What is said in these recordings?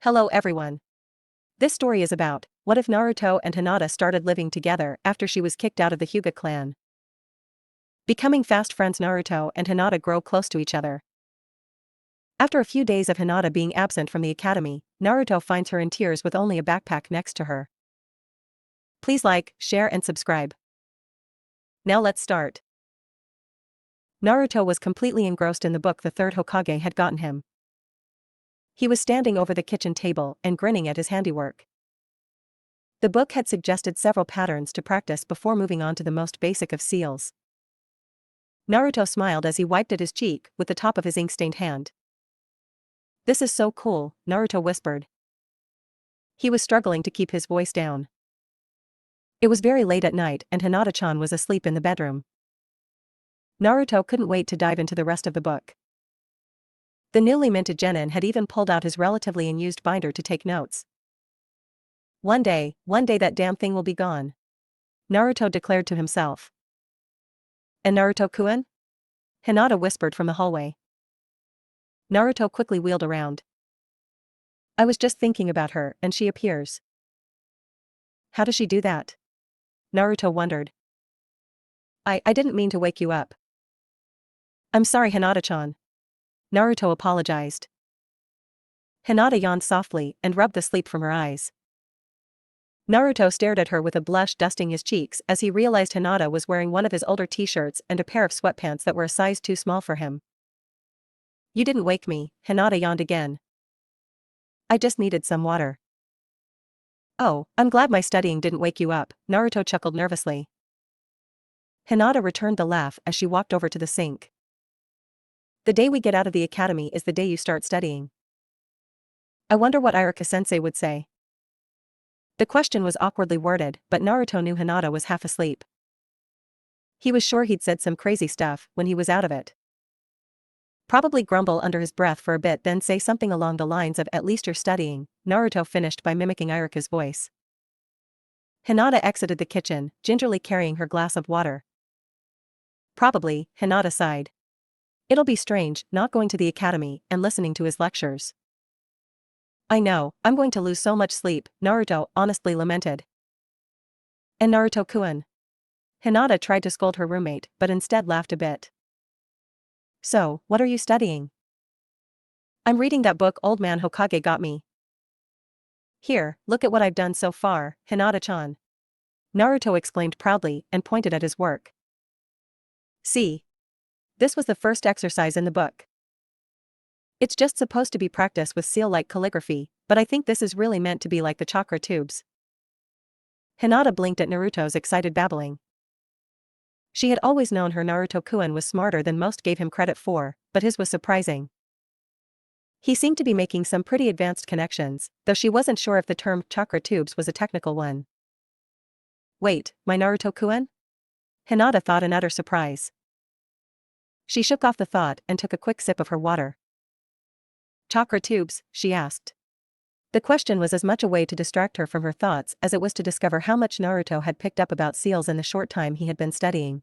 Hello everyone. This story is about, what if Naruto and Hinata started living together after she was kicked out of the Hyuga clan? Becoming fast friends, Naruto and Hinata grow close to each other. After a few days of Hinata being absent from the academy, Naruto finds her in tears with only a backpack next to her. Please like, share and subscribe. Now let's start. Naruto was completely engrossed in the book the third Hokage had gotten him. He was standing over the kitchen table and grinning at his handiwork. The book had suggested several patterns to practice before moving on to the most basic of seals. Naruto smiled as he wiped at his cheek with the top of his ink-stained hand. "This is so cool," Naruto whispered. He was struggling to keep his voice down. It was very late at night and Hinata-chan was asleep in the bedroom. Naruto couldn't wait to dive into the rest of the book. The newly minted genin had even pulled out his relatively unused binder to take notes. One day that damn thing will be gone," Naruto declared to himself. "And Naruto-kun?" Hinata whispered from the hallway. Naruto quickly wheeled around. "I was just thinking about her and she appears." "How does she do that?" Naruto wondered. I didn't mean to wake you up." "I'm sorry, Hinata-chan." Naruto apologized. Hinata yawned softly and rubbed the sleep from her eyes. Naruto stared at her with a blush dusting his cheeks as he realized Hinata was wearing one of his older t-shirts and a pair of sweatpants that were a size too small for him. "You didn't wake me," Hinata yawned again. "I just needed some water." "Oh, I'm glad my studying didn't wake you up," Naruto chuckled nervously. Hinata returned the laugh as she walked over to the sink. "The day we get out of the academy is the day you start studying. I wonder what Iruka-sensei would say." The question was awkwardly worded, but Naruto knew Hinata was half asleep. He was sure he'd said some crazy stuff when he was out of it. Probably grumble under his breath for a bit, then say something along the lines of "at least you're studying," Naruto finished by mimicking Iruka's voice. Hinata exited the kitchen, gingerly carrying her glass of water. "Probably," Hinata sighed. "It'll be strange, not going to the academy and listening to his lectures." "I know, I'm going to lose so much sleep," Naruto honestly lamented. "And Naruto-kun?" Hinata tried to scold her roommate, but instead laughed a bit. "So, what are you studying?" "I'm reading that book old man Hokage got me." "Here, look at what I've done so far, Hinata-chan." Naruto exclaimed proudly and pointed at his work. "See? This was the first exercise in the book. It's just supposed to be practice with seal-like calligraphy, but I think this is really meant to be like the chakra tubes." Hinata blinked at Naruto's excited babbling. She had always known her Naruto-kun was smarter than most gave him credit for, but his was surprising. He seemed to be making some pretty advanced connections, though she wasn't sure if the term chakra tubes was a technical one. "Wait, my Naruto-kun?" Hinata thought in utter surprise. She shook off the thought and took a quick sip of her water. "Chakra tubes?" she asked. The question was as much a way to distract her from her thoughts as it was to discover how much Naruto had picked up about seals in the short time he had been studying.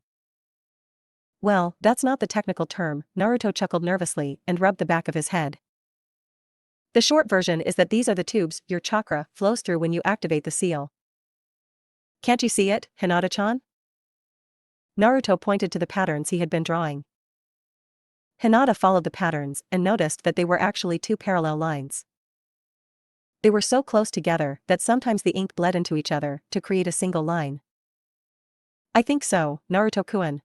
"Well, that's not the technical term," Naruto chuckled nervously and rubbed the back of his head. "The short version is that these are the tubes your chakra flows through when you activate the seal. Can't you see it, Hinata-chan?" Naruto pointed to the patterns he had been drawing. Hinata followed the patterns and noticed that they were actually two parallel lines. They were so close together that sometimes the ink bled into each other to create a single line. "I think so, Naruto-kun.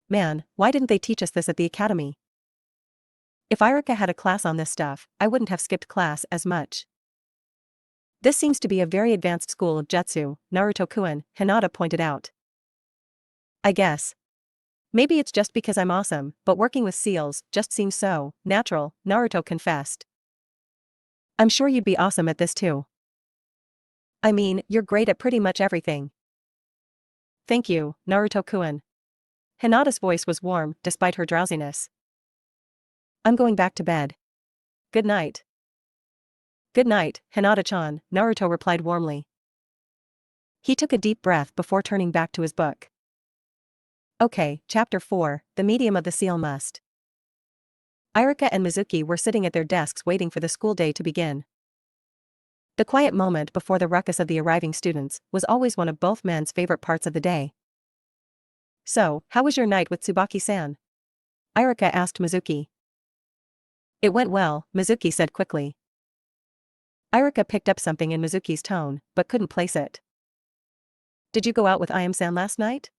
Man, why didn't they teach us this at the academy? If Iruka had a class on this stuff, I wouldn't have skipped class as much." "This seems to be a very advanced school of jutsu, Naruto-kun," Hinata pointed out. "I guess. Maybe it's just because I'm awesome, but working with seals just seems so natural," Naruto confessed. "I'm sure you'd be awesome at this too. I mean, you're great at pretty much everything." "Thank you, Naruto-kun." Hinata's voice was warm, despite her drowsiness. "I'm going back to bed. Good night." "Good night, Hinata-chan," Naruto replied warmly. He took a deep breath before turning back to his book. Okay, Chapter 4, The Medium of the Seal Must. Iruka and Mizuki were sitting at their desks waiting for the school day to begin. The quiet moment before the ruckus of the arriving students was always one of both men's favorite parts of the day. "So, how was your night with Tsubaki-san?" Iruka asked Mizuki. "It went well," Mizuki said quickly. Iruka picked up something in Mizuki's tone, but couldn't place it. "Did you go out with Ayame-san last night?"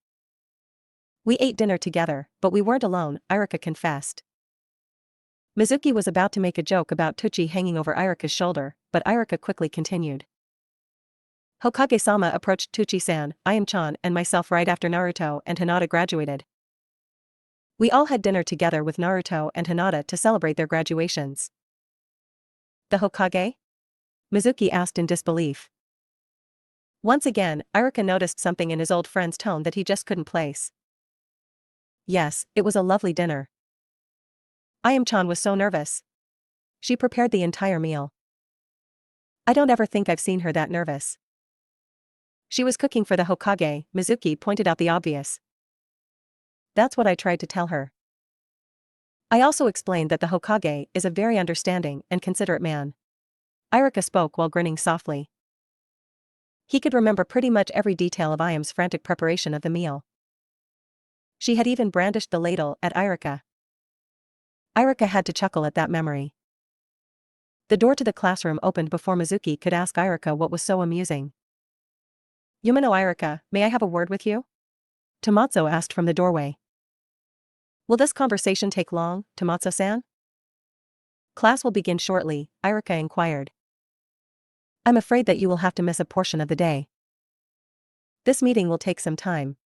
"We ate dinner together, but we weren't alone," Iruka confessed. Mizuki was about to make a joke about Tuchi hanging over Iruka's shoulder, but Iruka quickly continued. "Hokage-sama approached Tuchi-san, Ayame-chan, and myself right after Naruto and Hinata graduated. We all had dinner together with Naruto and Hinata to celebrate their graduations." "The Hokage?" Mizuki asked in disbelief. Once again, Iruka noticed something in his old friend's tone that he just couldn't place. "Yes, it was a lovely dinner. Ayame-chan was so nervous. She prepared the entire meal. I don't ever think I've seen her that nervous. She was cooking for the Hokage," Mizuki pointed out the obvious. "That's what I tried to tell her. I also explained that the Hokage is a very understanding and considerate man." Iruka spoke while grinning softly. He could remember pretty much every detail of Ayame's frantic preparation of the meal. She had even brandished the ladle at Iruka. Iruka had to chuckle at that memory. The door to the classroom opened before Mizuki could ask Iruka what was so amusing. "Yumino Iruka, may I have a word with you?" Tomatsu asked from the doorway. "Will this conversation take long, Tomatsu-san?" "Class will begin shortly," Iruka inquired. "I'm afraid that you will have to miss a portion of the day. This meeting will take some time."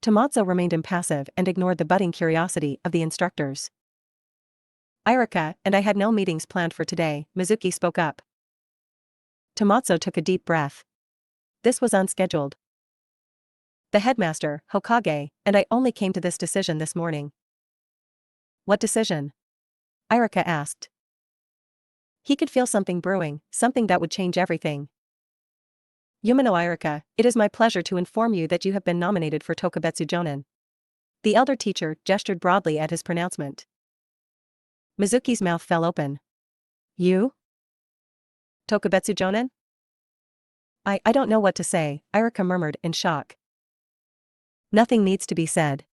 Tomatsu remained impassive and ignored the budding curiosity of the instructors. "Iruka and I had no meetings planned for today," Mizuki spoke up. Tomatsu took a deep breath. This was unscheduled. "The headmaster, Hokage, and I only came to this decision this morning." "What decision?" Iruka asked. He could feel something brewing, something that would change everything. "Yumino Iruka, it is my pleasure to inform you that you have been nominated for Tokubetsu Jonin." The elder teacher gestured broadly at his pronouncement. Mizuki's mouth fell open. "You? Tokubetsu Jonin?" I don't know what to say," Iruka murmured in shock. "Nothing needs to be said.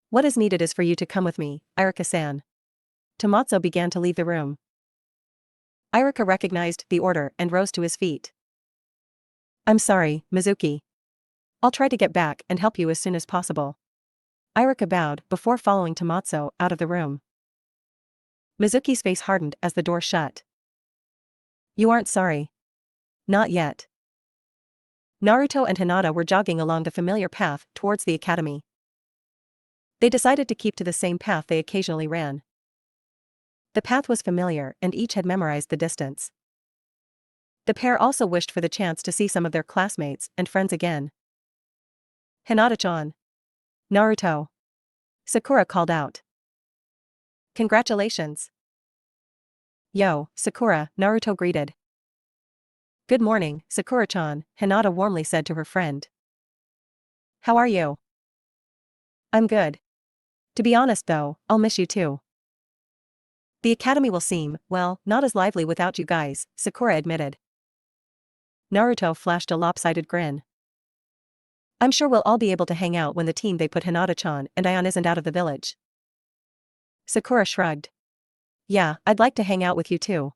What is needed is for you to come with me, Iruka-san." Tomatsu began to leave the room. Iruka recognized the order and rose to his feet. "I'm sorry, Mizuki. I'll try to get back and help you as soon as possible." Iruka bowed before following Tomatsu out of the room. Mizuki's face hardened as the door shut. "You aren't sorry." "Not yet." Naruto and Hinata were jogging along the familiar path towards the academy. They decided to keep to the same path they occasionally ran. The path was familiar and each had memorized the distance. The pair also wished for the chance to see some of their classmates and friends again. "Hinata-chan." "Naruto." Sakura called out. "Congratulations." "Yo, Sakura," Naruto greeted. "Good morning, Sakura-chan," Hinata warmly said to her friend. "How are you?" "I'm good. To be honest though, I'll miss you too." "The academy will seem, well, not as lively without you guys," Sakura admitted. Naruto flashed a lopsided grin. "I'm sure we'll all be able to hang out when the team they put Hinata-chan and Ion isn't out of the village." Sakura shrugged. "Yeah, I'd like to hang out with you too.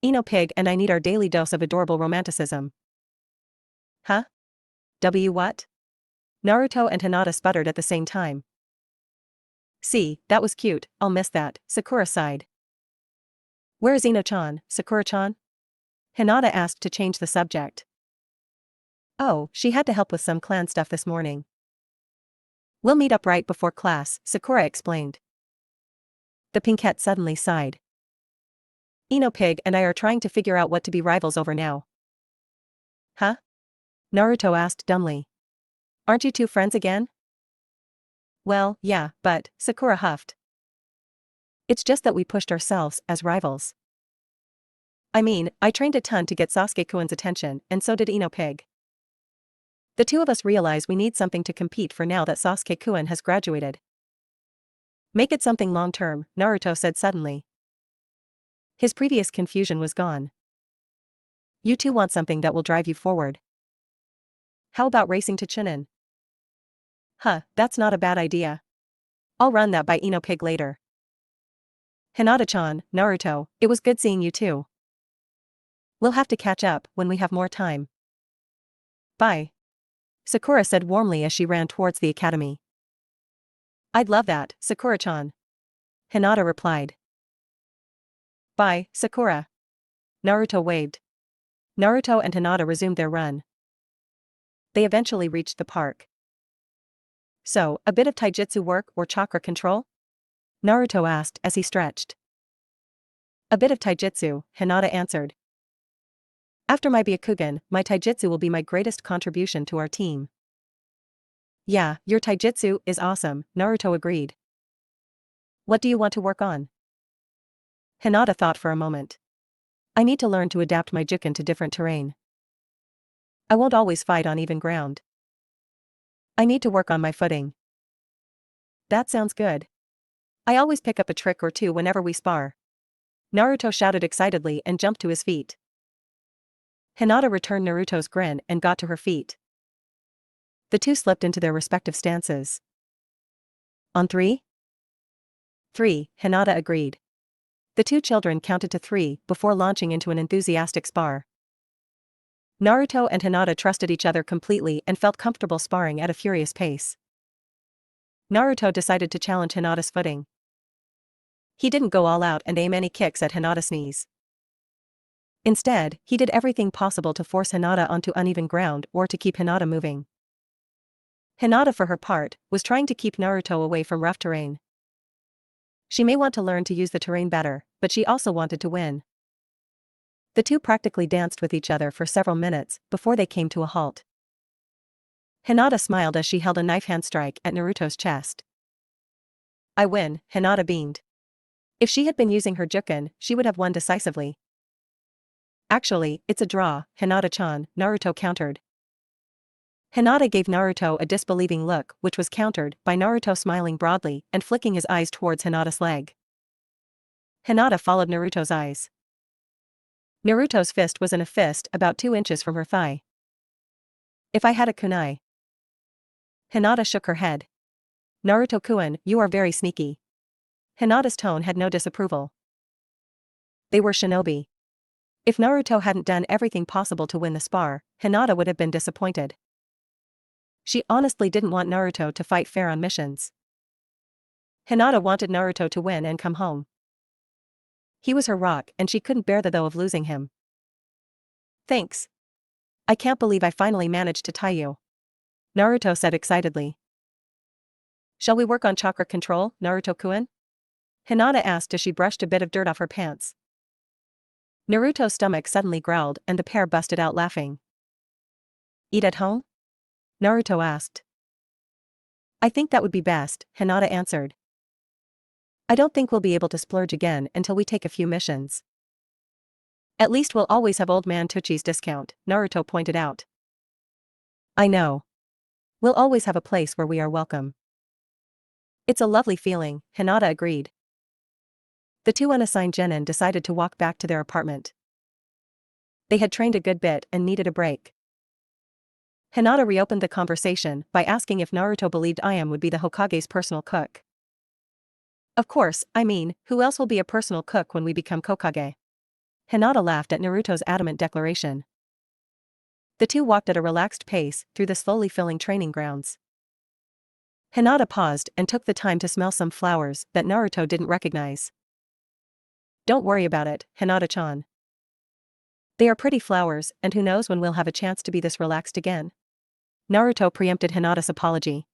Ino Pig and I need our daily dose of adorable romanticism." "Huh? What?" Naruto and Hinata sputtered at the same time. "See, that was cute, I'll miss that," Sakura sighed. "Where is Ino-chan, Sakura-chan?" Hinata asked to change the subject. "Oh, she had to help with some clan stuff this morning. We'll meet up right before class," Sakura explained. The Pinkette suddenly sighed. "Ino Pig and I are trying to figure out what to be rivals over now." "Huh?" Naruto asked dumbly. "Aren't you two friends again?" "Well, yeah, but," Sakura huffed. "It's just that we pushed ourselves as rivals. I mean, I trained a ton to get Sasuke-kun's attention, and so did Ino Pig. The two of us realize we need something to compete for now that Sasuke-kun has graduated." Make it something long-term, Naruto said suddenly. His previous confusion was gone. You two want something that will drive you forward. How about racing to Chunin? Huh, that's not a bad idea. I'll run that by Ino Pig later. Hinata-chan, Naruto, it was good seeing you too. We'll have to catch up when we have more time. Bye. Sakura said warmly as she ran towards the academy. I'd love that, Sakura-chan. Hinata replied. Bye, Sakura. Naruto waved. Naruto and Hinata resumed their run. They eventually reached the park. So, a bit of taijutsu work or chakra control? Naruto asked as he stretched. A bit of taijutsu, Hinata answered. After my Byakugan, my taijutsu will be my greatest contribution to our team. Yeah, your taijutsu is awesome, Naruto agreed. What do you want to work on? Hinata thought for a moment. I need to learn to adapt my Juken to different terrain. I won't always fight on even ground. I need to work on my footing. That sounds good. I always pick up a trick or two whenever we spar. Naruto shouted excitedly and jumped to his feet. Hinata returned Naruto's grin and got to her feet. The two slipped into their respective stances. On 3? 3, Hinata agreed. The two children counted to 3 before launching into an enthusiastic spar. Naruto and Hinata trusted each other completely and felt comfortable sparring at a furious pace. Naruto decided to challenge Hinata's footing. He didn't go all out and aim any kicks at Hinata's knees. Instead, he did everything possible to force Hinata onto uneven ground or to keep Hinata moving. Hinata, for her part, was trying to keep Naruto away from rough terrain. She may want to learn to use the terrain better, but she also wanted to win. The two practically danced with each other for several minutes before they came to a halt. Hinata smiled as she held a knife hand strike at Naruto's chest. I win, Hinata beamed. If she had been using her Juken, she would have won decisively. Actually, it's a draw, Hinata-chan, Naruto countered. Hinata gave Naruto a disbelieving look, which was countered by Naruto smiling broadly and flicking his eyes towards Hinata's leg. Hinata followed Naruto's eyes. Naruto's fist was in a fist about 2 inches from her thigh. If I had a kunai. Hinata shook her head. Naruto-kun, you are very sneaky. Hinata's tone had no disapproval. They were shinobi. If Naruto hadn't done everything possible to win the spar, Hinata would have been disappointed. She honestly didn't want Naruto to fight fair on missions. Hinata wanted Naruto to win and come home. He was her rock and she couldn't bear the though of losing him. Thanks. I can't believe I finally managed to tie you. Naruto said excitedly. Shall we work on chakra control, Naruto-kun? Hinata asked as she brushed a bit of dirt off her pants. Naruto's stomach suddenly growled and the pair busted out laughing. Eat at home? Naruto asked. I think that would be best, Hinata answered. I don't think we'll be able to splurge again until we take a few missions. At least we'll always have Old Man Tuchi's discount, Naruto pointed out. I know. We'll always have a place where we are welcome. It's a lovely feeling, Hinata agreed. The two unassigned genin decided to walk back to their apartment. They had trained a good bit and needed a break. Hinata reopened the conversation by asking if Naruto believed Ayam would be the Hokage's personal cook. Of course, I mean, who else will be a personal cook when we become Hokage? Hinata laughed at Naruto's adamant declaration. The two walked at a relaxed pace through the slowly filling training grounds. Hinata paused and took the time to smell some flowers that Naruto didn't recognize. Don't worry about it, Hinata-chan. They are pretty flowers, and who knows when we'll have a chance to be this relaxed again. Naruto preempted Hinata's apology.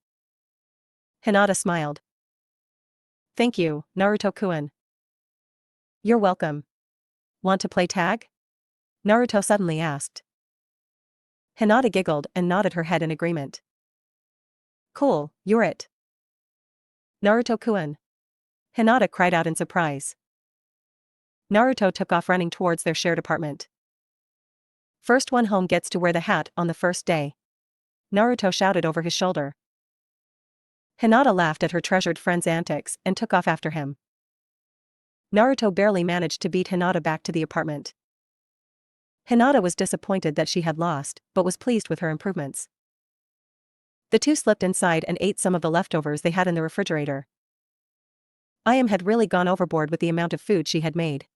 Hinata smiled. Thank you, Naruto-kun. You're welcome. Want to play tag? Naruto suddenly asked. Hinata giggled and nodded her head in agreement. Cool, you're it. Naruto-kun. Hinata cried out in surprise. Naruto took off running towards their shared apartment. First one home gets to wear the hat on the first day. Naruto shouted over his shoulder. Hinata laughed at her treasured friend's antics and took off after him. Naruto barely managed to beat Hinata back to the apartment. Hinata was disappointed that she had lost, but was pleased with her improvements. The two slipped inside and ate some of the leftovers they had in the refrigerator. Ayam had really gone overboard with the amount of food she had made.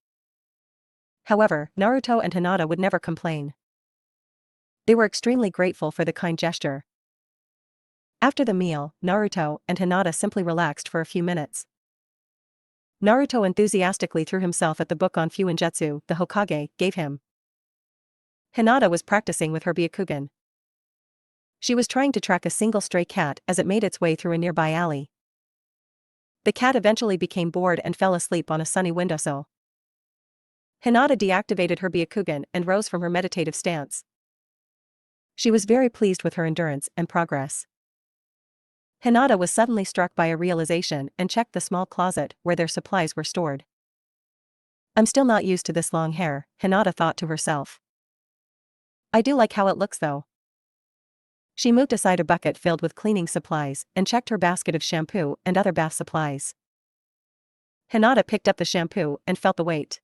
However, Naruto and Hinata would never complain. They were extremely grateful for the kind gesture. After the meal, Naruto and Hinata simply relaxed for a few minutes. Naruto enthusiastically threw himself at the book on Fuinjutsu the Hokage gave him. Hinata was practicing with her Byakugan. She was trying to track a single stray cat as it made its way through a nearby alley. The cat eventually became bored and fell asleep on a sunny windowsill. Hinata deactivated her Byakugan and rose from her meditative stance. She was very pleased with her endurance and progress. Hinata was suddenly struck by a realization and checked the small closet where their supplies were stored. I'm still not used to this long hair, Hinata thought to herself. I do like how it looks though. She moved aside a bucket filled with cleaning supplies and checked her basket of shampoo and other bath supplies. Hinata picked up the shampoo and felt the weight.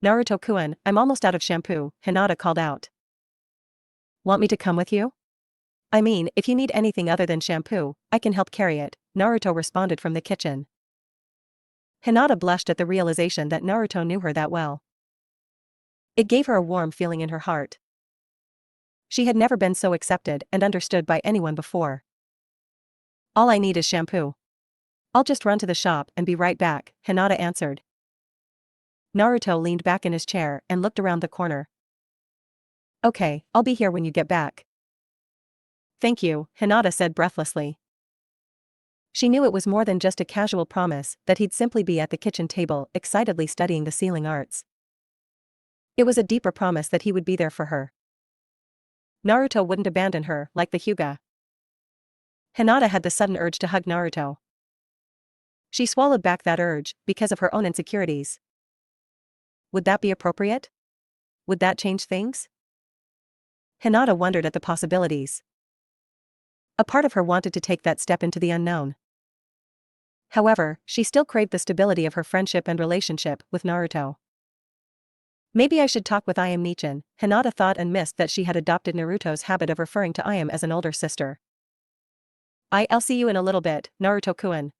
Naruto-kun, I'm almost out of shampoo, Hinata called out. Want me to come with you? I mean, if you need anything other than shampoo, I can help carry it, Naruto responded from the kitchen. Hinata blushed at the realization that Naruto knew her that well. It gave her a warm feeling in her heart. She had never been so accepted and understood by anyone before. All I need is shampoo. I'll just run to the shop and be right back, Hinata answered. Naruto leaned back in his chair and looked around the corner. Okay, I'll be here when you get back. Thank you, Hinata said breathlessly. She knew it was more than just a casual promise that he'd simply be at the kitchen table excitedly studying the sealing arts. It was a deeper promise that he would be there for her. Naruto wouldn't abandon her like the Hyuga. Hinata had the sudden urge to hug Naruto. She swallowed back that urge because of her own insecurities. Would that be appropriate? Would that change things? Hinata wondered at the possibilities. A part of her wanted to take that step into the unknown. However, she still craved the stability of her friendship and relationship with Naruto. Maybe I should talk with Ayam Nichin, Hinata thought and missed that she had adopted Naruto's habit of referring to Ayam as an older sister. I'll see you in a little bit, Naruto-kun.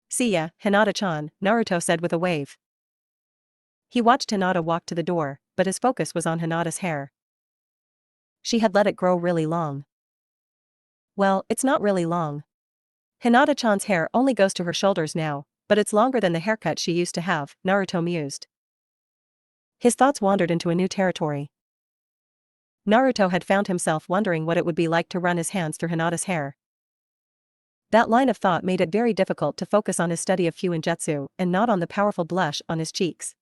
See ya, Hinata-chan, Naruto said with a wave. He watched Hinata walk to the door, but his focus was on Hinata's hair. She had let it grow really long. Well, it's not really long. Hinata-chan's hair only goes to her shoulders now, but it's longer than the haircut she used to have, Naruto mused. His thoughts wandered into a new territory. Naruto had found himself wondering what it would be like to run his hands through Hinata's hair. That line of thought made it very difficult to focus on his study of Fuinjutsu and not on the powerful blush on his cheeks.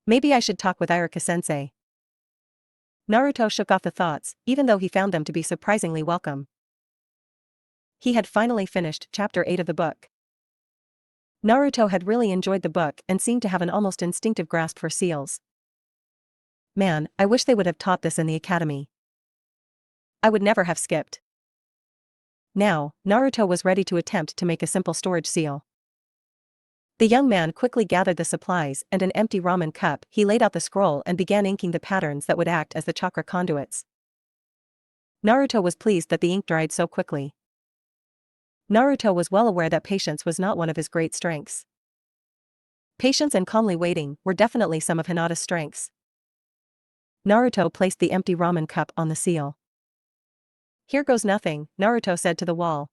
Maybe I should talk with Iruka-sensei. Naruto shook off the thoughts, even though he found them to be surprisingly welcome. He had finally finished chapter 8 of the book. Naruto had really enjoyed the book and seemed to have an almost instinctive grasp for seals. Man, I wish they would have taught this in the academy. I would never have skipped. Now, Naruto was ready to attempt to make a simple storage seal. The young man quickly gathered the supplies and an empty ramen cup. He laid out the scroll and began inking the patterns that would act as the chakra conduits. Naruto was pleased that the ink dried so quickly. Naruto was well aware that patience was not one of his great strengths. Patience and calmly waiting were definitely some of Hinata's strengths. Naruto placed the empty ramen cup on the seal. Here goes nothing, Naruto said to the wall.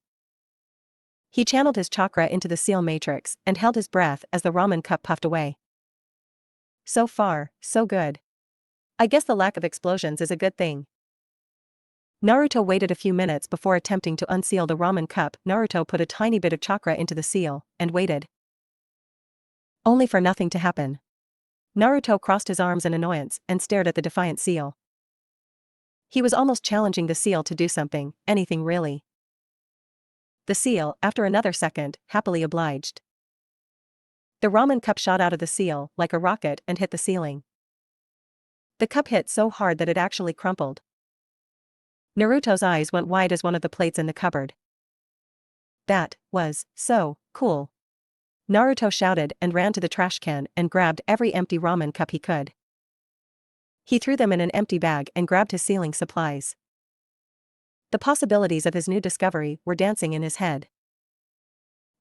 He channeled his chakra into the seal matrix and held his breath as the ramen cup puffed away. So far, so good. I guess the lack of explosions is a good thing. Naruto waited a few minutes before attempting to unseal the ramen cup. Naruto put a tiny bit of chakra into the seal and waited. Only for nothing to happen. Naruto crossed his arms in annoyance and stared at the defiant seal. He was almost challenging the seal to do something, anything really. The seal, after another second, happily obliged. The ramen cup shot out of the seal like a rocket and hit the ceiling. The cup hit so hard that it actually crumpled. Naruto's eyes went wide as one of the plates in the cupboard. That was so cool. Naruto shouted and ran to the trash can and grabbed every empty ramen cup he could. He threw them in an empty bag and grabbed his sealing supplies. The possibilities of his new discovery were dancing in his head.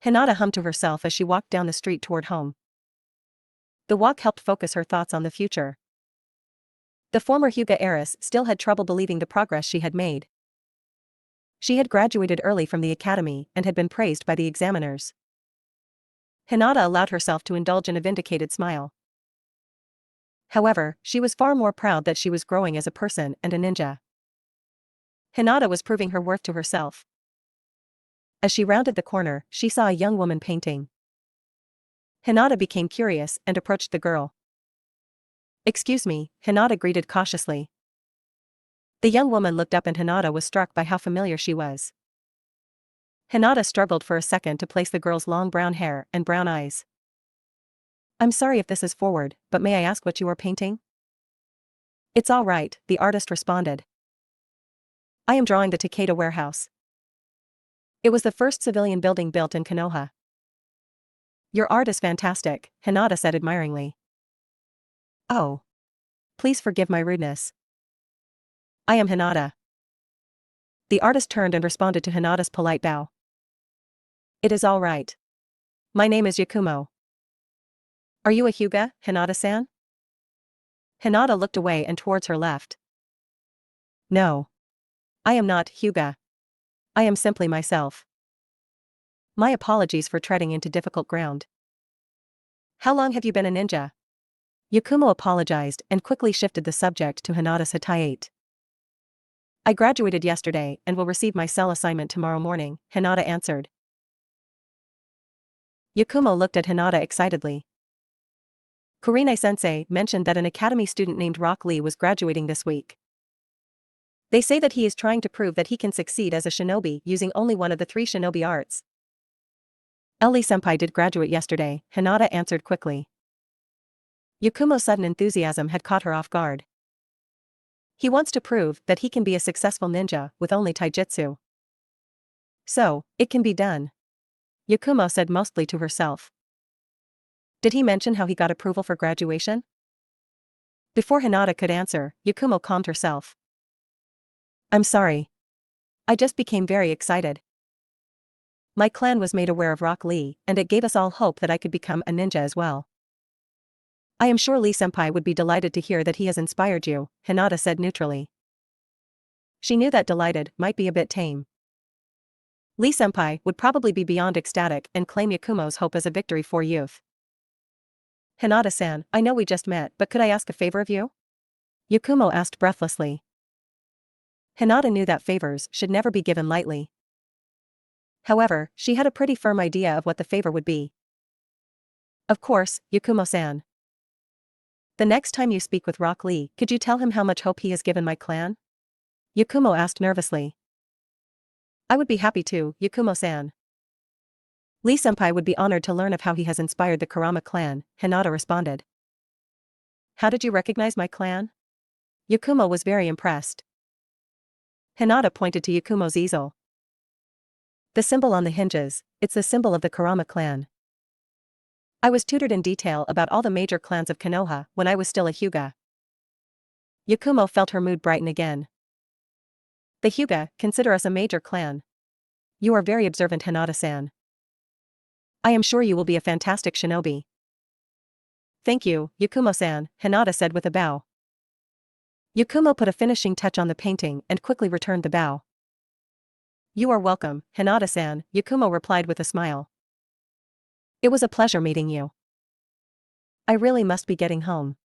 Hinata hummed to herself as she walked down the street toward home. The walk helped focus her thoughts on the future. The former Hyuga heiress still had trouble believing the progress she had made. She had graduated early from the academy and had been praised by the examiners. Hinata allowed herself to indulge in a vindicated smile. However, she was far more proud that she was growing as a person and a ninja. Hinata was proving her worth to herself. As she rounded the corner, she saw a young woman painting. Hinata became curious and approached the girl. "Excuse me," Hinata greeted cautiously. The young woman looked up and Hinata was struck by how familiar she was. Hinata struggled for a second to place the girl's long brown hair and brown eyes. "I'm sorry if this is forward, but may I ask what you are painting?" "It's all right," the artist responded. "I am drawing the Takeda warehouse. It was the first civilian building built in Konoha." "Your art is fantastic," Hinata said admiringly. "Oh. Please forgive my rudeness. I am Hinata." The artist turned and responded to Hinata's polite bow. "It is all right. My name is Yakumo." "Are you a Hyuga, Hinata-san?" Hinata looked away and towards her left. "No. I am not Hyuga. I am simply myself. My apologies for treading into difficult ground." "How long have you been a ninja?" Yakumo apologized and quickly shifted the subject to Hinata's Hitayate. "I graduated yesterday and will receive my cell assignment tomorrow morning," Hinata answered. Yakumo looked at Hinata excitedly. "Kurenai-sensei mentioned that an academy student named Rock Lee was graduating this week. They say that he is trying to prove that he can succeed as a shinobi using only one of the 3 shinobi arts." "Lee-senpai did graduate yesterday," Hinata answered quickly. Yakumo's sudden enthusiasm had caught her off guard. "He wants to prove that he can be a successful ninja with only taijutsu. So, it can be done," Yakumo said mostly to herself. "Did he mention how he got approval for graduation?" Before Hinata could answer, Yakumo calmed herself. "I'm sorry. I just became very excited. My clan was made aware of Rock Lee, and it gave us all hope that I could become a ninja as well. I am sure Lee-senpai would be delighted to hear that he has inspired you," Hinata said neutrally. She knew that delighted might be a bit tame. Lee-senpai would probably be beyond ecstatic and claim Yakumo's hope as a victory for youth. "Hinata-san, I know we just met, but could I ask a favor of you?" Yakumo asked breathlessly. Hinata knew that favors should never be given lightly. However, she had a pretty firm idea of what the favor would be. "Of course, Yakumo-san. The next time you speak with Rock Lee, could you tell him how much hope he has given my clan?" Yakumo asked nervously. "I would be happy to, Yakumo-san. Lee-senpai would be honored to learn of how he has inspired the Kurama clan," Hinata responded. "How did you recognize my clan?" Yakumo was very impressed. Hinata pointed to Yakumo's easel. "The symbol on the hinges, it's the symbol of the Kurama clan. I was tutored in detail about all the major clans of Konoha when I was still a Hyuga." Yakumo felt her mood brighten again. "The Hyuga consider us a major clan. You are very observant, Hinata-san. I am sure you will be a fantastic shinobi." "Thank you, Yakumo-san," Hinata said with a bow. Yakumo put a finishing touch on the painting and quickly returned the bow. "You are welcome, Hinata-san," Yakumo replied with a smile. "It was a pleasure meeting you. I really must be getting home.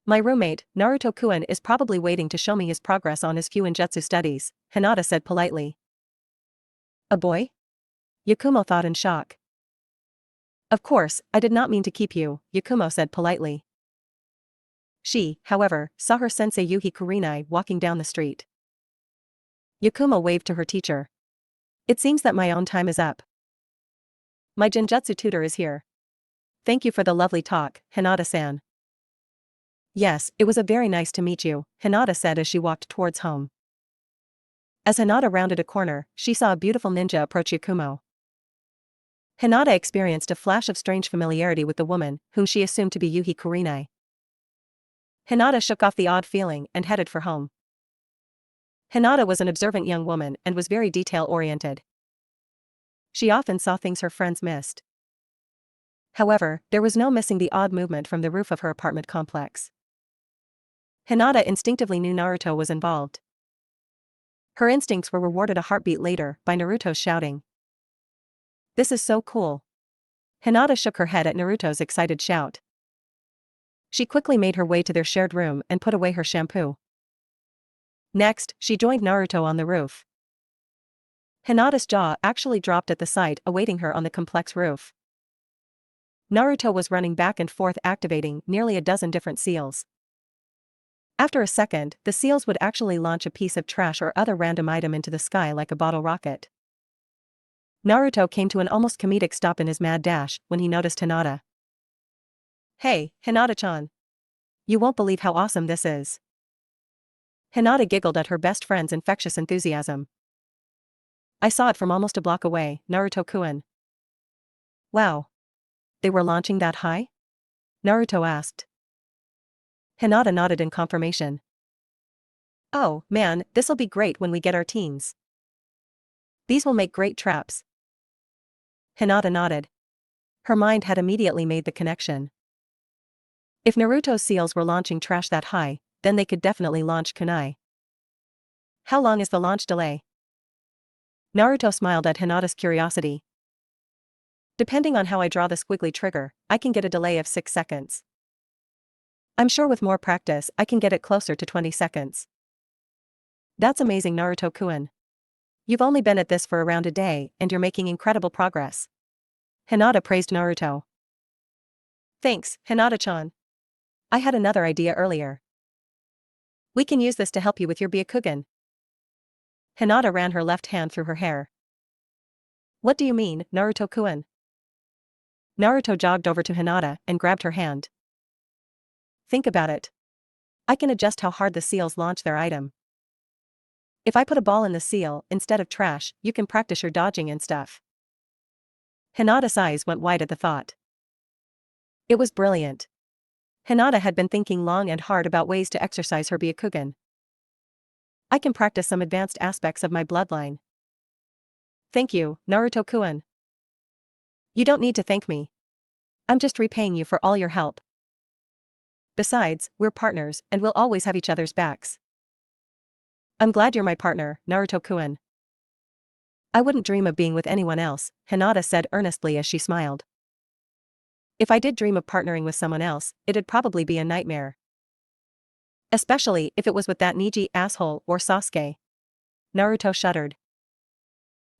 My roommate, Naruto-kun, is probably waiting to show me his progress on his Fuinjutsu studies," Hinata said politely. "A boy?" Yakumo thought in shock. "Of course, I did not mean to keep you," Yakumo said politely. She, however, saw her sensei Yuhi Kurenai walking down the street. Yakumo waved to her teacher. "It seems that my own time is up. My Genjutsu tutor is here. Thank you for the lovely talk, Hinata-san." "Yes, it was a very nice to meet you," Hinata said as she walked towards home. As Hinata rounded a corner, she saw a beautiful ninja approach Yakumo. Hinata experienced a flash of strange familiarity with the woman, whom she assumed to be Yuhi Kurenai. Hinata shook off the odd feeling and headed for home. Hinata was an observant young woman and was very detail-oriented. She often saw things her friends missed. However, there was no missing the odd movement from the roof of her apartment complex. Hinata instinctively knew Naruto was involved. Her instincts were rewarded a heartbeat later by Naruto's shouting. "This is so cool." Hinata shook her head at Naruto's excited shout. She quickly made her way to their shared room and put away her shampoo. Next, she joined Naruto on the roof. Hinata's jaw actually dropped at the sight awaiting her on the complex roof. Naruto was running back and forth activating nearly a dozen different seals. After a second, the seals would actually launch a piece of trash or other random item into the sky like a bottle rocket. Naruto came to an almost comedic stop in his mad dash when he noticed Hinata. "Hey, Hinata-chan. You won't believe how awesome this is." Hinata giggled at her best friend's infectious enthusiasm. "I saw it from almost a block away, Naruto-kun." "Wow. They were launching that high?" Naruto asked. Hinata nodded in confirmation. "Oh, man, this'll be great when we get our teens. These will make great traps." Hinata nodded. Her mind had immediately made the connection. If Naruto's seals were launching trash that high, then they could definitely launch kunai. "How long is the launch delay?" Naruto smiled at Hinata's curiosity. "Depending on how I draw the squiggly trigger, I can get a delay of 6 seconds. I'm sure with more practice I can get it closer to 20 seconds. "That's amazing, Naruto-kun. You've only been at this for around a day and you're making incredible progress." Hinata praised Naruto. "Thanks, Hinata-chan. I had another idea earlier. We can use this to help you with your Byakugan." Hinata ran her left hand through her hair. "What do you mean, Naruto-kun?" Naruto jogged over to Hinata and grabbed her hand. "Think about it. I can adjust how hard the seals launch their item. If I put a ball in the seal instead of trash, you can practice your dodging and stuff." Hinata's eyes went wide at the thought. It was brilliant. Hinata had been thinking long and hard about ways to exercise her Byakugan. "I can practice some advanced aspects of my bloodline." "Thank you, Naruto-kun. You don't need to thank me. I'm just repaying you for all your help. Besides, we're partners and we'll always have each other's backs." "I'm glad you're my partner, Naruto-kun. I wouldn't dream of being with anyone else," Hinata said earnestly as she smiled. "If I did dream of partnering with someone else, it'd probably be a nightmare. Especially if it was with that Niji asshole or Sasuke." Naruto shuddered.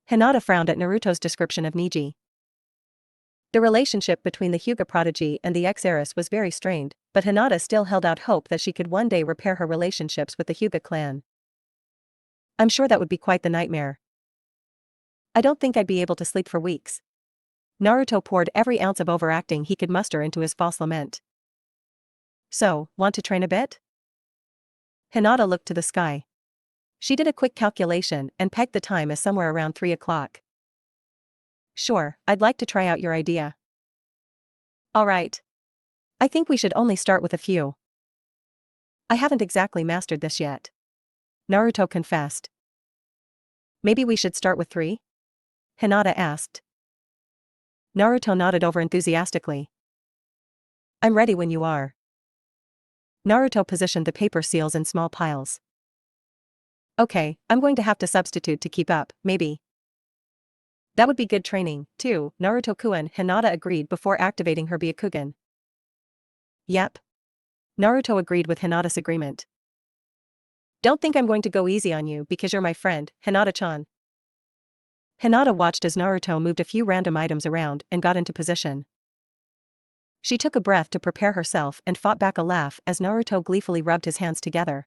Hinata frowned at Naruto's description of Niji. The relationship between the Hyuga prodigy and the ex-heiress was very strained, but Hinata still held out hope that she could one day repair her relationships with the Hyuga clan. "I'm sure that would be quite the nightmare. I don't think I'd be able to sleep for weeks." Naruto poured every ounce of overacting he could muster into his false lament. "So, want to train a bit?" Hinata looked to the sky. She did a quick calculation and pegged the time as somewhere around 3 o'clock. "Sure, I'd like to try out your idea." "Alright. I think we should only start with a few. I haven't exactly mastered this yet." Naruto confessed. "Maybe we should start with 3? Hinata asked. Naruto nodded over enthusiastically. "I'm ready when you are." Naruto positioned the paper seals in small piles. "Okay, I'm going to have to substitute to keep up, maybe." "That would be good training, too, Naruto-kun," Hinata agreed before activating her Byakugan. "Yep." Naruto agreed with Hinata's agreement. "Don't think I'm going to go easy on you because you're my friend, Hinata-chan." Hinata watched as Naruto moved a few random items around and got into position. She took a breath to prepare herself and fought back a laugh as Naruto gleefully rubbed his hands together.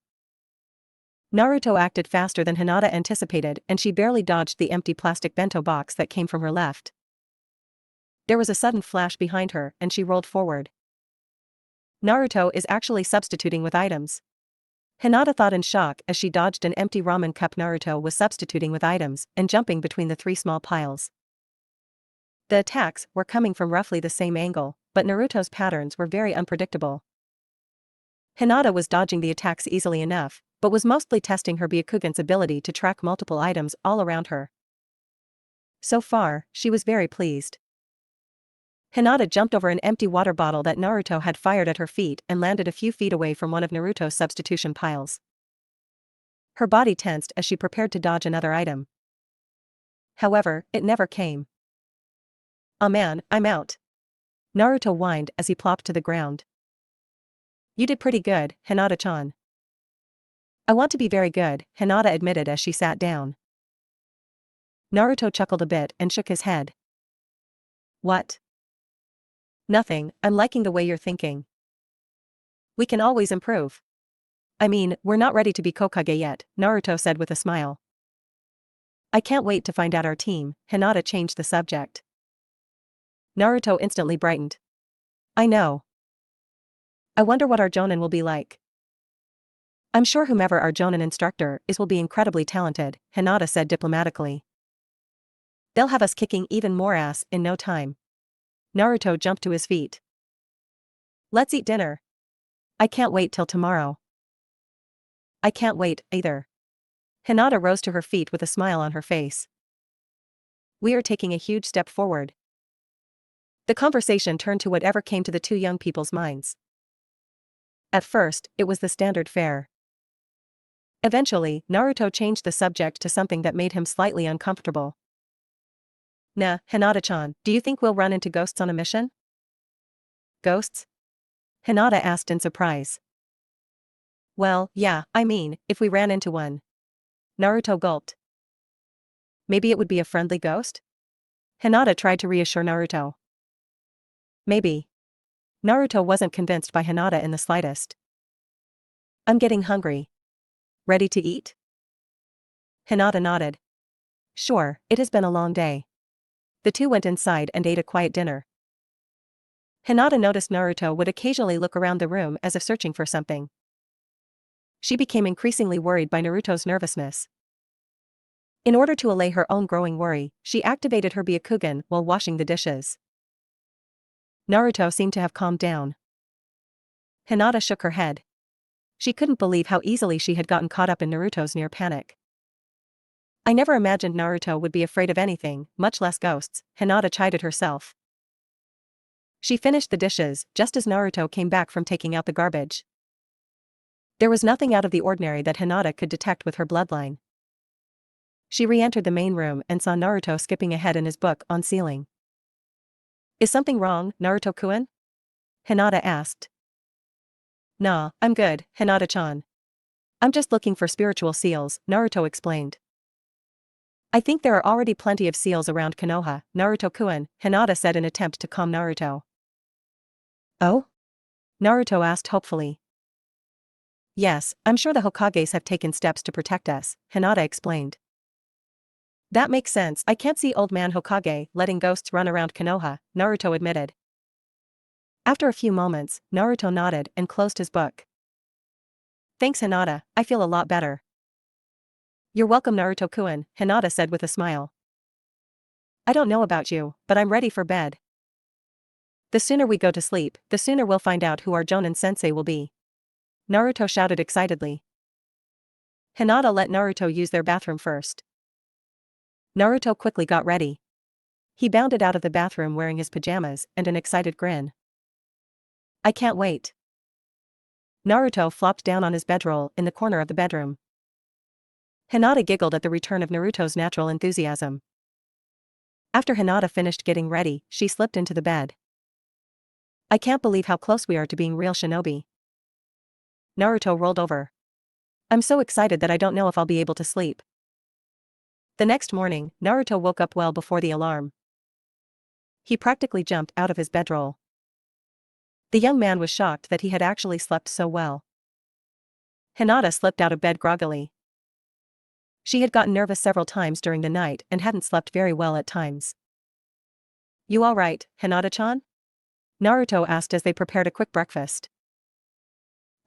Naruto acted faster than Hinata anticipated and she barely dodged the empty plastic bento box that came from her left. There was a sudden flash behind her and she rolled forward. Naruto is actually substituting with items. Hinata thought in shock as she dodged an empty ramen cup Naruto was substituting with items and jumping between the three small piles. The attacks were coming from roughly the same angle, but Naruto's patterns were very unpredictable. Hinata was dodging the attacks easily enough, but was mostly testing her Byakugan's ability to track multiple items all around her. So far, she was very pleased. Hinata jumped over an empty water bottle that Naruto had fired at her feet and landed a few feet away from one of Naruto's substitution piles. Her body tensed as she prepared to dodge another item. However, it never came. "Oh man, I'm out," Naruto whined as he plopped to the ground. "You did pretty good, Hinata-chan." "I want to be very good," Hinata admitted as she sat down. Naruto chuckled a bit and shook his head. "What?" "Nothing, I'm liking the way you're thinking. We can always improve. I mean, we're not ready to be Hokage yet," Naruto said with a smile. "I can't wait to find out our team," Hinata changed the subject. Naruto instantly brightened. "I know. I wonder what our Jonin will be like." "I'm sure whomever our Jonin instructor is will be incredibly talented," Hinata said diplomatically. "They'll have us kicking even more ass in no time." Naruto jumped to his feet. "Let's eat dinner. I can't wait till tomorrow." "I can't wait, either." Hinata rose to her feet with a smile on her face. "We are taking a huge step forward." The conversation turned to whatever came to the two young people's minds. At first, it was the standard fare. Eventually, Naruto changed the subject to something that made him slightly uncomfortable. "Nah, Hinata-chan, do you think we'll run into ghosts on a mission?" "Ghosts?" Hinata asked in surprise. "Well, yeah, I mean, if we ran into one." Naruto gulped. "Maybe it would be a friendly ghost?" Hinata tried to reassure Naruto. "Maybe." Naruto wasn't convinced by Hinata in the slightest. "I'm getting hungry. Ready to eat?" Hinata nodded. "Sure, it has been a long day." The two went inside and ate a quiet dinner. Hinata noticed Naruto would occasionally look around the room as if searching for something. She became increasingly worried by Naruto's nervousness. In order to allay her own growing worry, she activated her Byakugan while washing the dishes. Naruto seemed to have calmed down. Hinata shook her head. She couldn't believe how easily she had gotten caught up in Naruto's near panic. "I never imagined Naruto would be afraid of anything, much less ghosts," Hinata chided herself. She finished the dishes just as Naruto came back from taking out the garbage. There was nothing out of the ordinary that Hinata could detect with her bloodline. She re-entered the main room and saw Naruto skipping ahead in his book on ceiling. "Is something wrong, Naruto-kun?" Hinata asked. "Nah, I'm good, Hinata-chan. I'm just looking for spiritual seals," Naruto explained. "I think there are already plenty of seals around Konoha, Naruto-kun," Hinata said in attempt to calm Naruto. "Oh?" Naruto asked hopefully. "Yes, I'm sure the Hokages have taken steps to protect us," Hinata explained. "That makes sense. I can't see old man Hokage letting ghosts run around Konoha," Naruto admitted. After a few moments, Naruto nodded and closed his book. "Thanks Hinata, I feel a lot better." "You're welcome Naruto-kun," Hinata said with a smile. "I don't know about you, but I'm ready for bed. The sooner we go to sleep, the sooner we'll find out who our Jonin-sensei will be." Naruto shouted excitedly. Hinata let Naruto use their bathroom first. Naruto quickly got ready. He bounded out of the bathroom wearing his pajamas and an excited grin. "I can't wait." Naruto flopped down on his bedroll in the corner of the bedroom. Hinata giggled at the return of Naruto's natural enthusiasm. After Hinata finished getting ready, she slipped into the bed. "I can't believe how close we are to being real shinobi." Naruto rolled over. "I'm so excited that I don't know if I'll be able to sleep." The next morning, Naruto woke up well before the alarm. He practically jumped out of his bedroll. The young man was shocked that he had actually slept so well. Hinata slipped out of bed groggily. She had gotten nervous several times during the night and hadn't slept very well at times. "You all right, Hinata-chan?" Naruto asked as they prepared a quick breakfast.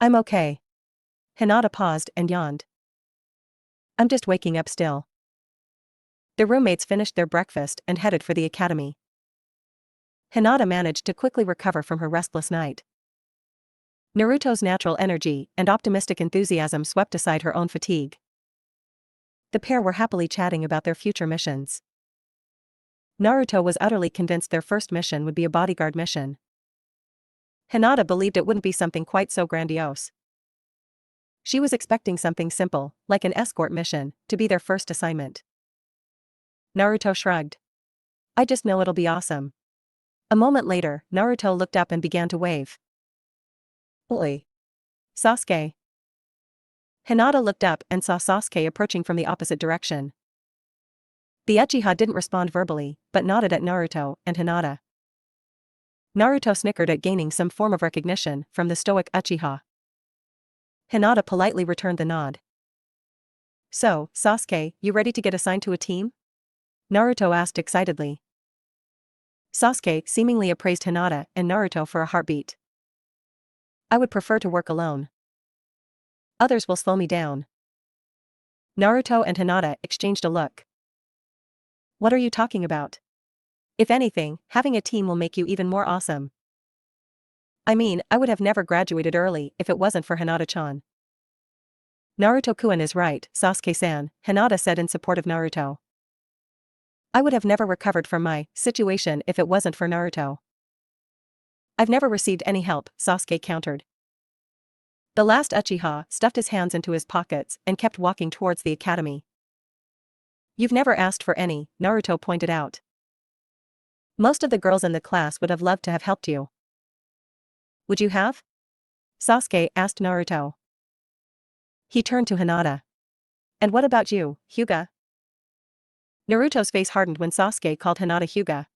"I'm okay. Hinata paused and yawned. I'm just waking up still. The roommates finished their breakfast and headed for the academy. Hinata managed to quickly recover from her restless night. Naruto's natural energy and optimistic enthusiasm swept aside her own fatigue. The pair were happily chatting about their future missions. Naruto was utterly convinced their first mission would be a bodyguard mission. Hinata believed it wouldn't be something quite so grandiose. She was expecting something simple, like an escort mission, to be their first assignment. Naruto shrugged. I just know it'll be awesome. A moment later, Naruto looked up and began to wave. Oi. Sasuke. Hinata looked up and saw Sasuke approaching from the opposite direction. The Uchiha didn't respond verbally, but nodded at Naruto and Hinata. Naruto snickered at gaining some form of recognition from the stoic Uchiha. Hinata politely returned the nod. So, Sasuke, you ready to get assigned to a team? Naruto asked excitedly. Sasuke seemingly appraised Hinata and Naruto for a heartbeat. I would prefer to work alone. Others will slow me down. Naruto and Hinata exchanged a look. What are you talking about? If anything, having a team will make you even more awesome. I mean, I would have never graduated early if it wasn't for Hinata-chan. Naruto-kun is right, Sasuke-san, Hinata said in support of Naruto. I would have never recovered from my situation if it wasn't for Naruto. I've never received any help, Sasuke countered. The last Uchiha stuffed his hands into his pockets and kept walking towards the academy. You've never asked for any, Naruto pointed out. Most of the girls in the class would have loved to have helped you. Would you have? Sasuke asked Naruto. He turned to Hinata. And what about you, Hyuga? Naruto's face hardened when Sasuke called Hinata Hyuga.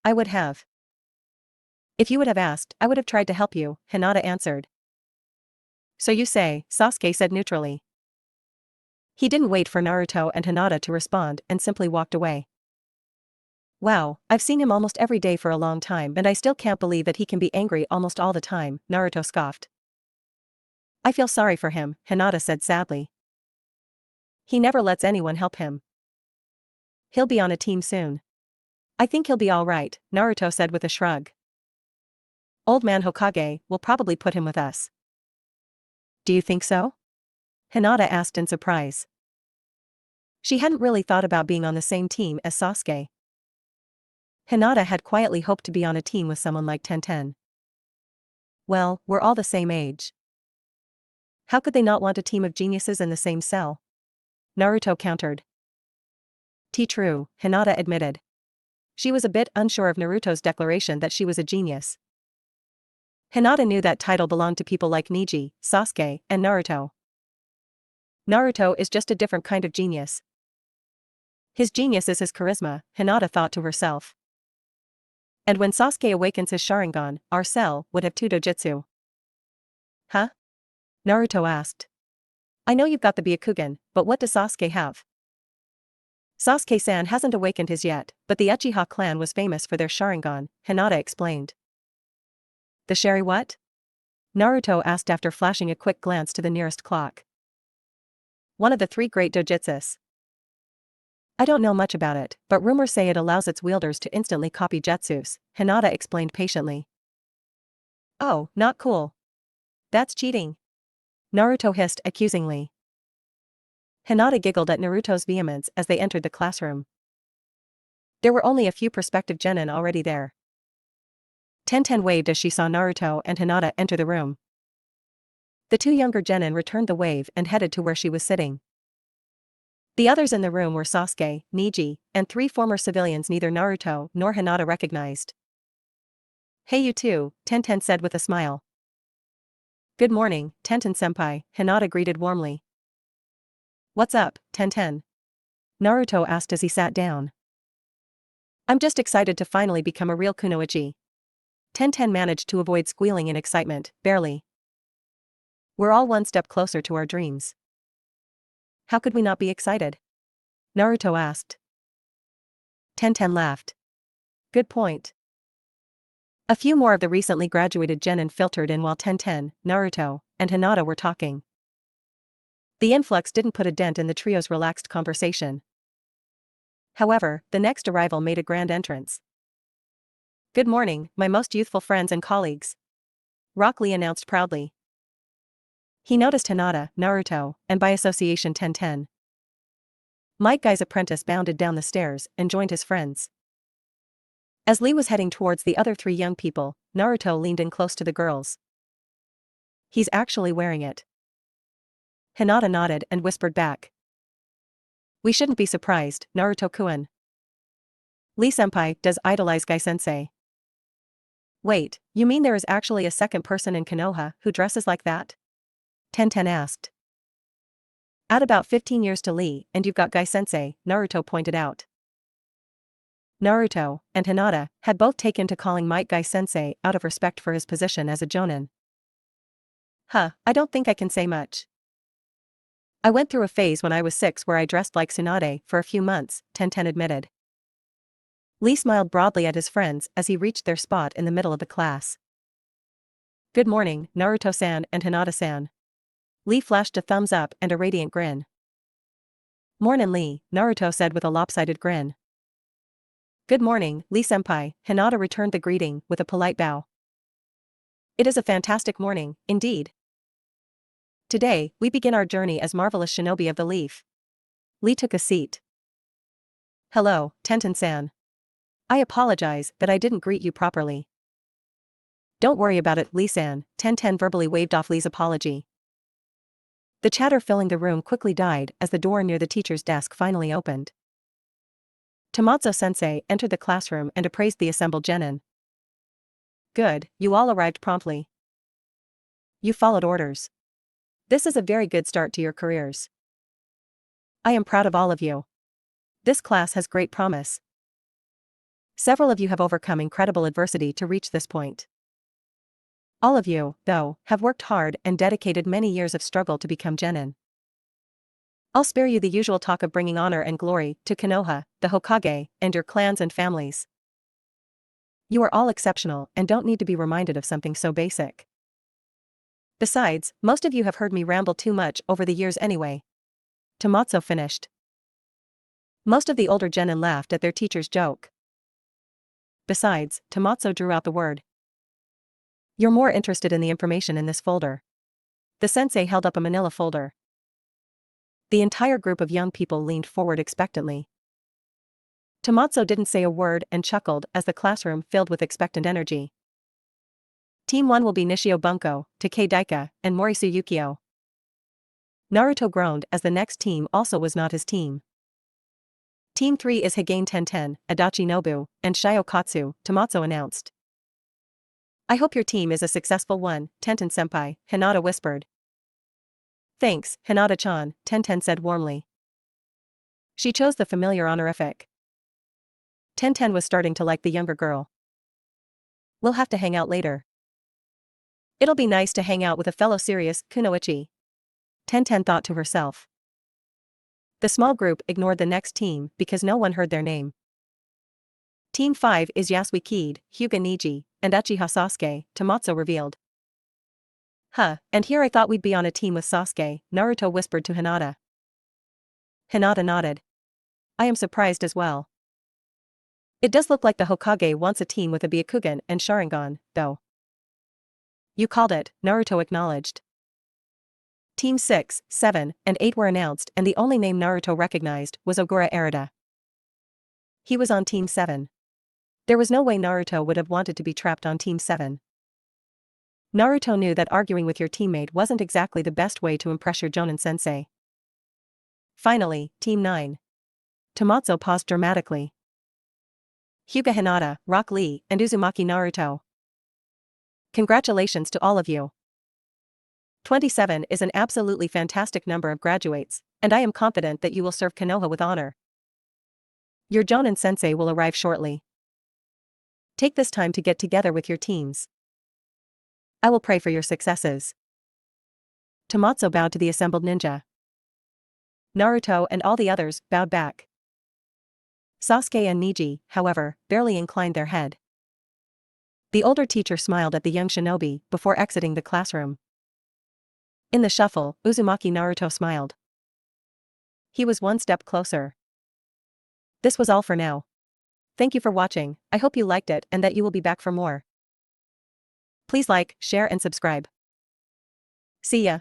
I would have. If you would have asked, I would have tried to help you, Hinata answered. So you say, Sasuke said neutrally. He didn't wait for Naruto and Hinata to respond and simply walked away. Wow, I've seen him almost every day for a long time and I still can't believe that he can be angry almost all the time, Naruto scoffed. I feel sorry for him, Hinata said sadly. He never lets anyone help him. He'll be on a team soon. I think he'll be alright, Naruto said with a shrug. Old man Hokage will probably put him with us. Do you think so? Hinata asked in surprise. She hadn't really thought about being on the same team as Sasuke. Hinata had quietly hoped to be on a team with someone like Tenten. Well, we're all the same age. How could they not want a team of geniuses in the same cell? Naruto countered. True, Hinata admitted. She was a bit unsure of Naruto's declaration that she was a genius. Hinata knew that title belonged to people like Neji, Sasuke, and Naruto. Naruto is just a different kind of genius. His genius is his charisma, Hinata thought to herself. And when Sasuke awakens his Sharingan, our cell would have 2 dojutsu. Huh? Naruto asked. I know you've got the Byakugan, but what does Sasuke have? Sasuke-san hasn't awakened his yet, but the Uchiha clan was famous for their Sharingan, Hinata explained. The Shari what? Naruto asked after flashing a quick glance to the nearest clock. One of the 3 great dojutsus. I don't know much about it, but rumors say it allows its wielders to instantly copy jutsus, Hinata explained patiently. Oh, not cool. That's cheating. Naruto hissed accusingly. Hinata giggled at Naruto's vehemence as they entered the classroom. There were only a few prospective genin already there. Tenten waved as she saw Naruto and Hinata enter the room. The 2 younger genin returned the wave and headed to where she was sitting. The others in the room were Sasuke, Neji, and 3 former civilians neither Naruto nor Hinata recognized. Hey you two, Tenten said with a smile. Good morning, Tenten-senpai, Hinata greeted warmly. What's up, Tenten? Naruto asked as he sat down. I'm just excited to finally become a real kunoichi. Tenten managed to avoid squealing in excitement, barely. We're all one step closer to our dreams. How could we not be excited? Naruto asked. Tenten laughed. Good point. A few more of the recently graduated genin filtered in while Tenten, Naruto, and Hinata were talking. The influx didn't put a dent in the trio's relaxed conversation. However, the next arrival made a grand entrance. "Good morning, my most youthful friends and colleagues," Rock Lee announced proudly. He noticed Hinata, Naruto, and by association Tenten. Might Guy's apprentice bounded down the stairs and joined his friends. As Lee was heading towards the other three young people, Naruto leaned in close to the girls. "He's actually wearing it." Hinata nodded and whispered back. "We shouldn't be surprised, Naruto-kun. Lee-senpai does idolize Guy-sensei." "Wait, you mean there is actually a second person in Konoha who dresses like that?" Tenten asked. "Add about 15 years to Lee and you've got Guy-sensei," Naruto pointed out. Naruto and Hinata had both taken to calling Might Guy-sensei out of respect for his position as a jonin. I don't think I can say much. I went through a phase when I was 6 where I dressed like Tsunade for a few months," Tenten admitted. Lee smiled broadly at his friends as he reached their spot in the middle of the class. "Good morning, Naruto-san and Hinata-san." Lee flashed a thumbs up and a radiant grin. "Mornin' Lee," Naruto said with a lopsided grin. "Good morning, Lee-senpai," Hinata returned the greeting with a polite bow. "It is a fantastic morning, indeed. Today, we begin our journey as marvelous shinobi of the leaf." Lee took a seat. "Hello, Tenten-san. I apologize that I didn't greet you properly." "Don't worry about it, Lee-san," Tenten verbally waved off Lee's apology. The chatter filling the room quickly died as the door near the teacher's desk finally opened. Tomatsu-sensei entered the classroom and appraised the assembled genin. "Good, you all arrived promptly. You followed orders. This is a very good start to your careers. I am proud of all of you. This class has great promise. Several of you have overcome incredible adversity to reach this point. All of you, though, have worked hard and dedicated many years of struggle to become genin. I'll spare you the usual talk of bringing honor and glory to Konoha, the Hokage, and your clans and families. You are all exceptional and don't need to be reminded of something so basic. Besides, most of you have heard me ramble too much over the years anyway." Tomatsu finished. Most of the older genin laughed at their teacher's joke. Besides, Tomatsu drew out the word. "You're more interested in the information in this folder." The sensei held up a manila folder. The entire group of young people leaned forward expectantly. Tomatsu didn't say a word and chuckled as the classroom filled with expectant energy. "Team 1 will be Nishio Bunko, Takei Daika, and Morisu Yukio." Naruto groaned as the next team also was not his team. "Team 3 is Higane Tenten, Adachi Nobu, and Shio Katsu," Tomatsu announced. "I hope your team is a successful one, Tenten-senpai," Hinata whispered. "Thanks, Hinata-chan," Tenten said warmly. She chose the familiar honorific. Tenten was starting to like the younger girl. "We'll have to hang out later. It'll be nice to hang out with a fellow serious kunoichi," Tenten thought to herself. The small group ignored the next team because no one heard their name. "Team 5 is Yasui Kid, Hyuga Niji, and Uchiha Sasuke," Tomatsu revealed. And here I thought we'd be on a team with Sasuke," Naruto whispered to Hinata. Hinata nodded. "I am surprised as well. It does look like the Hokage wants a team with a Byakugan and Sharingan, though." "You called it," Naruto acknowledged. Team 6, 7, and 8 were announced and the only name Naruto recognized was Ogura Arata. He was on Team 7. There was no way Naruto would have wanted to be trapped on Team 7. Naruto knew that arguing with your teammate wasn't exactly the best way to impress your Jonin-sensei. Finally, Team 9. Tomatsu paused dramatically. Hyuga Hinata, Rock Lee, and Uzumaki Naruto. Congratulations to all of you. 27 is an absolutely fantastic number of graduates, and I am confident that you will serve Konoha with honor. Your Jonin-sensei will arrive shortly. Take this time to get together with your teams. I will pray for your successes." Tomatsu bowed to the assembled ninja. Naruto and all the others bowed back. Sasuke and Niji, however, barely inclined their head. The older teacher smiled at the young shinobi before exiting the classroom. In the shuffle, Uzumaki Naruto smiled. He was one step closer. This was all for now. Thank you for watching. I hope you liked it and that you will be back for more. Please like, share and subscribe. See ya.